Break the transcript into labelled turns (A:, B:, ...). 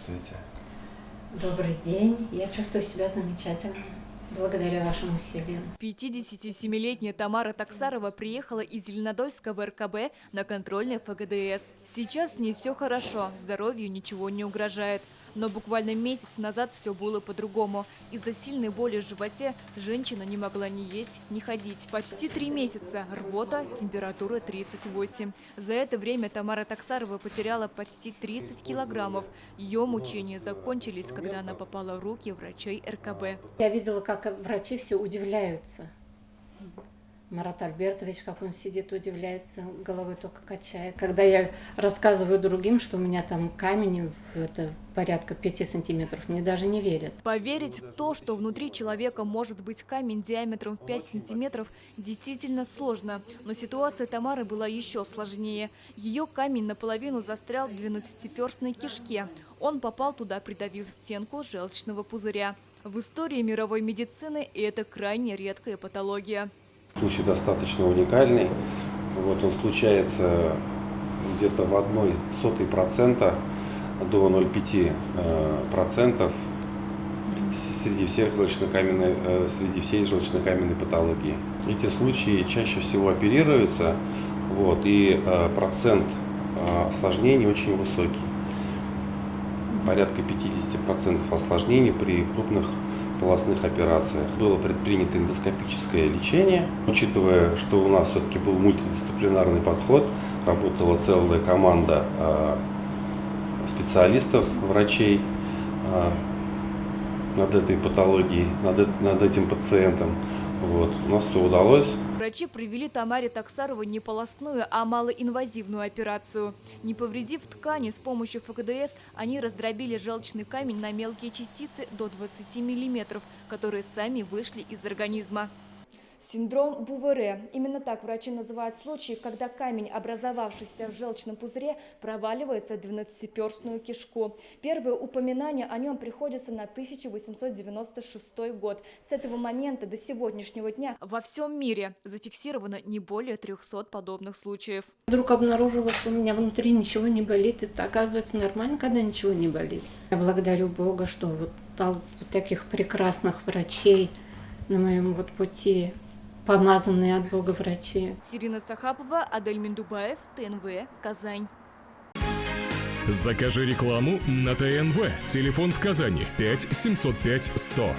A: чувствуете?
B: Добрый день. Я чувствую себя замечательно. Благодаря вашим усилиям.
C: 57-летняя Тамара Таксарова приехала из Зеленодольска в РКБ на контрольный ФГДС. Сейчас с ней все хорошо, здоровью ничего не угрожает. Но буквально месяц назад все было по-другому. Из-за сильной боли в животе женщина не могла ни есть, ни ходить. Почти 3 месяца. Рвота, температура 38. За это время Тамара Таксарова потеряла почти 30 килограммов. Ее мучения закончились, когда она попала в руки врачей РКБ.
B: Я видела, как врачи все удивляются. Марат Альбертович, как он сидит, удивляется, головой только качает. Когда я рассказываю другим, что у меня там камень, это порядка 5 сантиметров, мне даже не верят.
C: Поверить в то, что внутри человека может быть камень диаметром в 5 сантиметров, действительно сложно. Но ситуация Тамары была еще сложнее. Ее камень наполовину застрял в 12-перстной кишке. Он попал туда, придавив стенку желчного пузыря. В истории мировой медицины это крайне редкая патология.
D: Случай достаточно уникальный. Вот он случается где-то в 0,01% до 0,5% среди всей желчнокаменной патологии. Эти случаи чаще всего оперируются, и процент осложнений очень высокий. Порядка 50% осложнений при крупных полостных операциях. Было предпринято эндоскопическое лечение. Учитывая, что у нас все-таки был мультидисциплинарный подход, работала целая команда специалистов, врачей над этой патологией, над этим пациентом. У нас все удалось.
C: Врачи провели Тамаре Таксаровой не полостную, а малоинвазивную операцию. Не повредив ткани, с помощью ФГДС они раздробили желчный камень на мелкие частицы до 20 миллиметров, которые сами вышли из организма. Синдром Бувере. Именно так врачи называют случай, когда камень, образовавшийся в желчном пузыре, проваливается в 12-перстную кишку. Первое упоминание о нем приходится на 1896 год. С этого момента до сегодняшнего дня во всем мире зафиксировано не более 300 подобных случаев.
B: Вдруг обнаружила, что у меня внутри ничего не болит. Это оказывается нормально, когда ничего не болит. Я благодарю Бога, что дал таких прекрасных врачей на моем пути. Помазанные от Бога врачи.
C: Сирина Сахапова, Адель Миндубаев, ТНВ, Казань.
E: Закажи рекламу на ТНВ. Телефон в Казани 5 705 100.